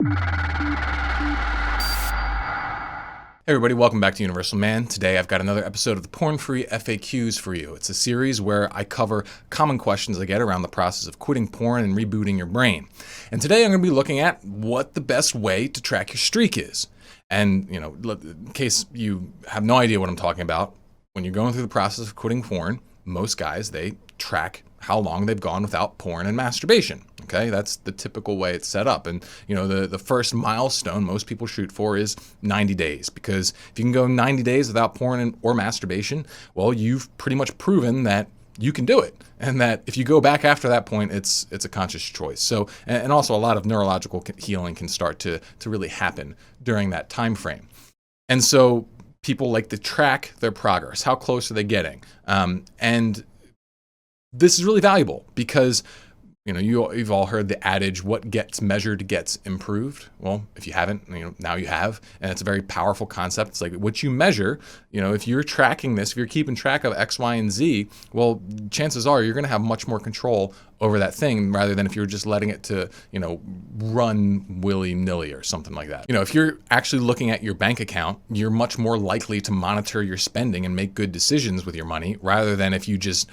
Hey everybody, welcome back to Universal Man. Today I've got another episode of the Porn-Free FAQs for you. It's a series where I cover common questions I get around the process of quitting porn and rebooting your brain. And today I'm going to be looking at what the best way to track your streak is. And, in case you have no idea what I'm talking about, when you're going through the process of quitting porn, most guys, they track how long they've gone without porn and masturbation. Okay, that's the typical way it's set up. And the first milestone most people shoot for is 90 days, because if you can go 90 days without porn or masturbation, well, you've pretty much proven that you can do it, and that if you go back after that point, it's a conscious choice. So, and also a lot of neurological healing can start to really happen during that time frame. And so people like to track their progress. How close are they getting? And this is really valuable because you've all heard the adage, what gets measured gets improved. Well, if you haven't, now you have, and it's a very powerful concept. It's like what you measure, if you're tracking this, if you're keeping track of X, Y, and Z, well, chances are you're going to have much more control over that thing rather than if you're just letting it to, run willy-nilly or something like that. If you're actually looking at your bank account, you're much more likely to monitor your spending and make good decisions with your money rather than if you just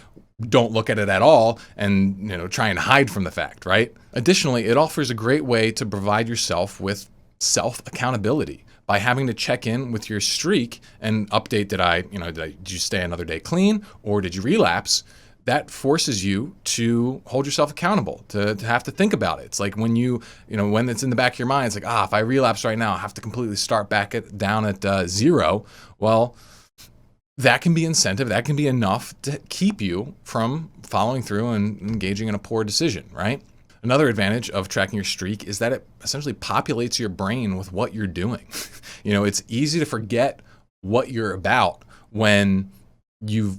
don't look at it at all and try and hide from the fact, right? Additionally, it offers a great way to provide yourself with self-accountability by having to check in with your streak and update, did you stay another day clean or did you relapse? That forces you to hold yourself accountable, to have to think about it. It's like when when it's in the back of your mind, it's like, if I relapse right now, I have to completely start back down at zero. Well, that can be incentive. That can be enough to keep you from following through and engaging in a poor decision, right? Another advantage of tracking your streak is that it essentially populates your brain with what you're doing. It's easy to forget what you're about when you've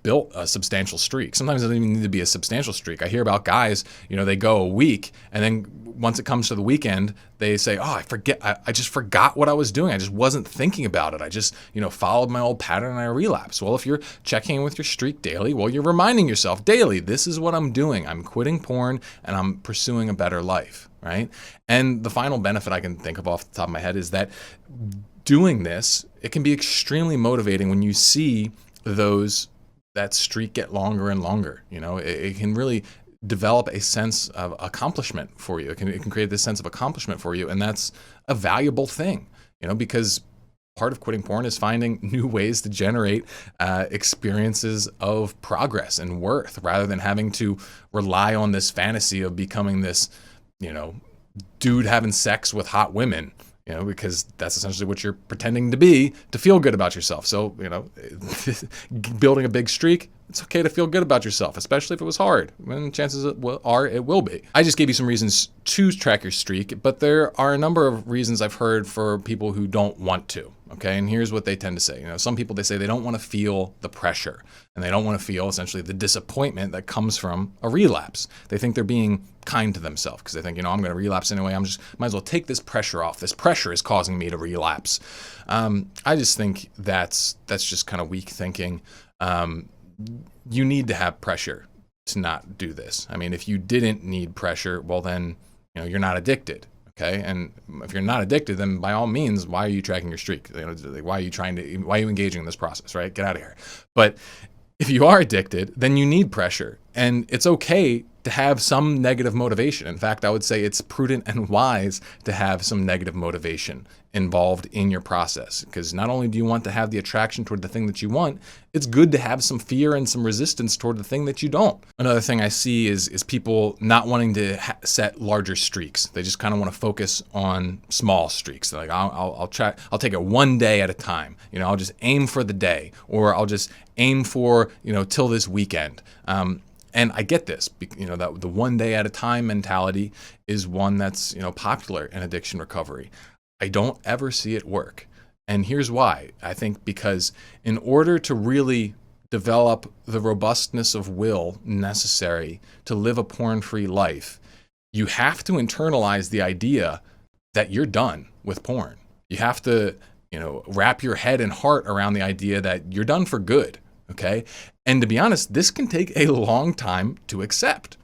built a substantial streak. Sometimes it doesn't even need to be a substantial streak. I hear about guys, they go a week, and then once it comes to the weekend, they say, I just forgot what I was doing. I just wasn't thinking about it. I just, followed my old pattern and I relapsed. Well, if you're checking in with your streak daily, well, you're reminding yourself daily, this is what I'm doing. I'm quitting porn and I'm pursuing a better life, right? And the final benefit I can think of off the top of my head is that doing this, it can be extremely motivating when you see that streak get longer and longer. It can really develop a sense of accomplishment for you. It can create this sense of accomplishment for you, and that's a valuable thing, because part of quitting porn is finding new ways to generate experiences of progress and worth rather than having to rely on this fantasy of becoming this, dude having sex with hot women. Because that's essentially what you're pretending to be to feel good about yourself. So, building a big streak, it's okay to feel good about yourself, especially if it was hard. When chances are it will be. I just gave you some reasons to track your streak, but there are a number of reasons I've heard for people who don't want to. Okay, and here's what they tend to say. Some people, they say they don't want to feel the pressure and they don't want to feel essentially the disappointment that comes from a relapse. They think they're being kind to themselves because they think, I'm going to relapse anyway. Might as well take this pressure off. This pressure is causing me to relapse. I just think that's just kind of weak thinking. You need to have pressure to not do this. I mean, if you didn't need pressure, well then, you're not addicted. Okay, and if you're not addicted, then by all means, why are you tracking your streak? Why are you engaging in this process, right? Get out of here. But if you are addicted, then you need pressure, and it's okay to have some negative motivation. In fact, I would say it's prudent and wise to have some negative motivation involved in your process, because not only do you want to have the attraction toward the thing that you want, it's good to have some fear and some resistance toward the thing that you don't. Another thing I see is people not wanting to set larger streaks. They just kind of want to focus on small streaks. They're like, I'll take it one day at a time. I'll just aim for the day, or I'll just aim for till this weekend. And I get this, that the one day at a time mentality is one that's, popular in addiction recovery. I don't ever see it work. And here's why. I think because in order to really develop the robustness of will necessary to live a porn-free life, you have to internalize the idea that you're done with porn. You have to, wrap your head and heart around the idea that you're done for good. Okay. And to be honest, this can take a long time to accept.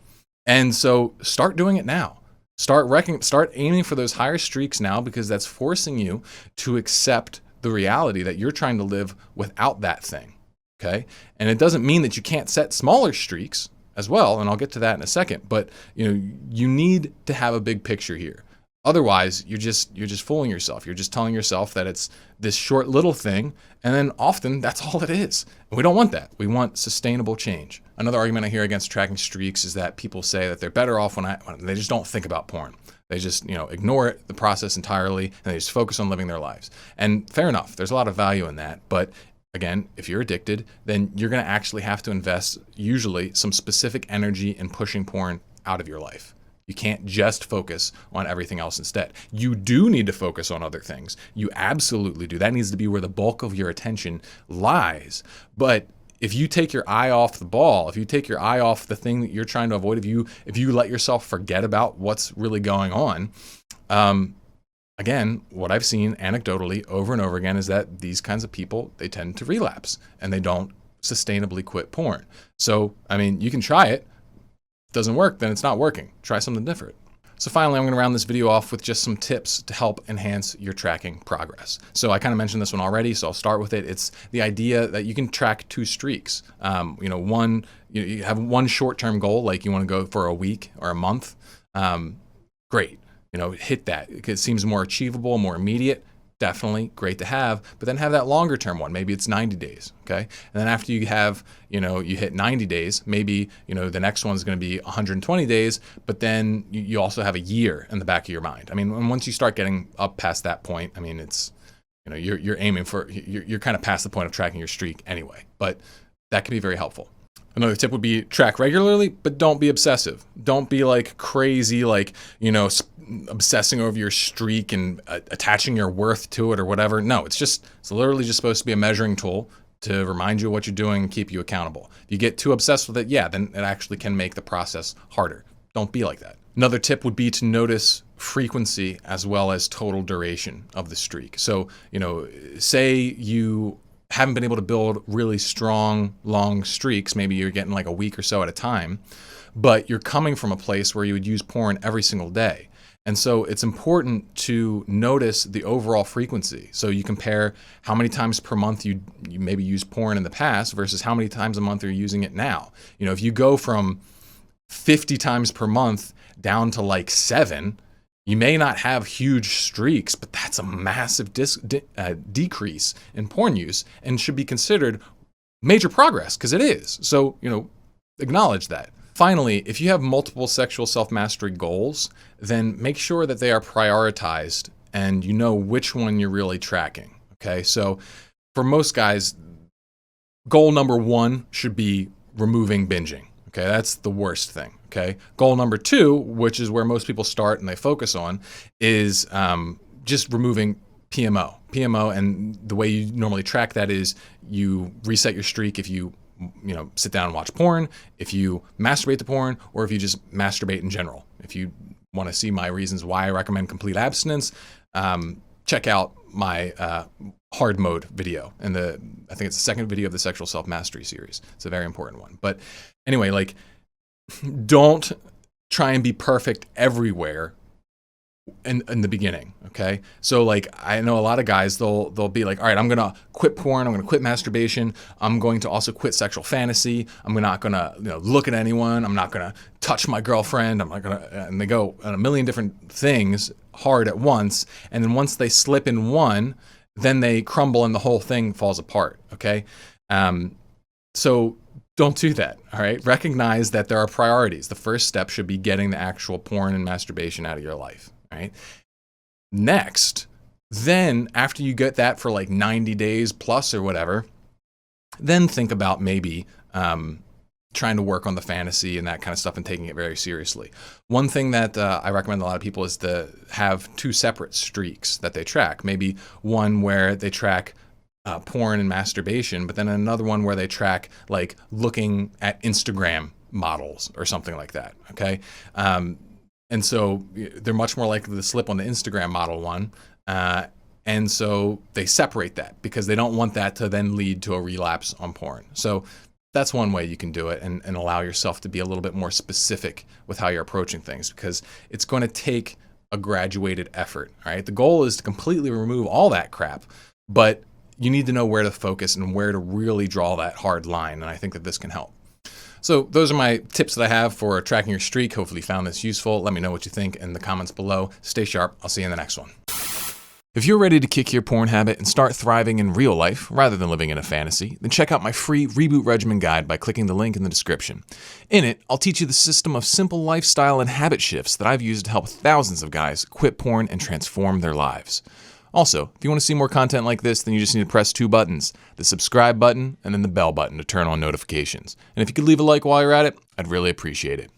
And so start doing it now. Start aiming for those higher streaks now, because that's forcing you to accept the reality that you're trying to live without that thing. Okay? And it doesn't mean that you can't set smaller streaks as well, and I'll get to that in a second, but you need to have a big picture here. Otherwise, you're just fooling yourself. You're just telling yourself that it's this short little thing, and then often that's all it is. And we don't want that. We want sustainable change. Another argument I hear against tracking streaks is that people say that they're better off when they just don't think about porn. They just ignore it, the process entirely, and they just focus on living their lives. And fair enough, there's a lot of value in that, but again, if you're addicted, then you're going to actually have to invest usually some specific energy in pushing porn out of your life. You can't just focus on everything else instead. You do need to focus on other things. You absolutely do. That needs to be where the bulk of your attention lies. But if you take your eye off the ball, if you take your eye off the thing that you're trying to avoid, if you let yourself forget about what's really going on, again, what I've seen anecdotally over and over again is that these kinds of people, they tend to relapse and they don't sustainably quit porn. So, I mean, you can try it. Doesn't work, then it's not working. Try something different. So finally, I'm going to round this video off with just some tips to help enhance your tracking progress. So I kind of mentioned this one already, so I'll start with it. It's the idea that you can track 2 streaks. You have one short-term goal, like you want to go for a week or a month. Great, hit that. It seems more achievable, more immediate. Definitely great to have, but then have that longer term one. Maybe it's 90 days, okay? And then after you have, you hit 90 days, maybe, the next one's going to be 120 days, but then you also have a year in the back of your mind. I mean, once you start getting up past that point, I mean, it's, you're aiming for, you're kind of past the point of tracking your streak anyway, but that can be very helpful. Another tip would be track regularly, but don't be obsessive. Don't be like crazy, obsessing over your streak and attaching your worth to it or whatever. No, it's literally just supposed to be a measuring tool to remind you of what you're doing and keep you accountable. If you get too obsessed with it, then it actually can make the process harder. Don't be like that. Another tip would be to notice frequency as well as total duration of the streak. So, say you haven't been able to build really strong, long streaks. Maybe you're getting like a week or so at a time, but you're coming from a place where you would use porn every single day. And so it's important to notice the overall frequency. So you compare how many times per month you maybe used porn in the past versus how many times a month you're using it now. If you go from 50 times per month down to like 7, you may not have huge streaks, but that's a massive decrease in porn use and should be considered major progress, because it is. So, acknowledge that. Finally, if you have multiple sexual self-mastery goals, then make sure that they are prioritized and you know which one you're really tracking. Okay, so for most guys, goal number 1 should be removing binging. Okay, that's the worst thing. Okay, goal number 2, which is where most people start and they focus on, is just removing PMO. PMO, and the way you normally track that is you reset your streak if you sit down and watch porn, if you masturbate to porn, or if you just masturbate in general. If you want to see my reasons why I recommend complete abstinence, check out my hard mode video, and I think it's the second video of the sexual self-mastery series. It's a very important one. But anyway, don't try and be perfect everywhere in the beginning, okay? So I know a lot of guys, they'll be like, all right, I'm gonna quit porn, I'm gonna quit masturbation, I'm going to also quit sexual fantasy, I'm not gonna look at anyone, I'm not gonna touch my girlfriend, I'm not gonna, and they go on a million different things hard at once, and then once they slip in one, then they crumble and the whole thing falls apart, okay? So don't do that, all right? Recognize that there are priorities. The first step should be getting the actual porn and masturbation out of your life. Right? Next, then after you get that for 90 days plus or whatever, then think about maybe trying to work on the fantasy and that kind of stuff and taking it very seriously. One thing that I recommend a lot of people is to have 2 separate streaks that they track. Maybe one where they track porn and masturbation, but then another one where they track looking at Instagram models or something like that. Okay. And so they're much more likely to slip on the Instagram model one. And so they separate that because they don't want that to then lead to a relapse on porn. So That's one way you can do it and allow yourself to be a little bit more specific with how you're approaching things, because it's going to take a graduated effort, right? The goal is to completely remove all that crap, but you need to know where to focus and where to really draw that hard line, and I think that this can help. So those are my tips that I have for tracking your streak. Hopefully you found this useful. Let me know what you think in the comments below. Stay sharp. I'll see you in the next one. If you're ready to kick your porn habit and start thriving in real life rather than living in a fantasy, then check out my free Reboot Regimen Guide by clicking the link in the description. In it, I'll teach you the system of simple lifestyle and habit shifts that I've used to help thousands of guys quit porn and transform their lives. Also, if you want to see more content like this, then you just need to press 2 buttons, the subscribe button and then the bell button to turn on notifications. And if you could leave a like while you're at it, I'd really appreciate it.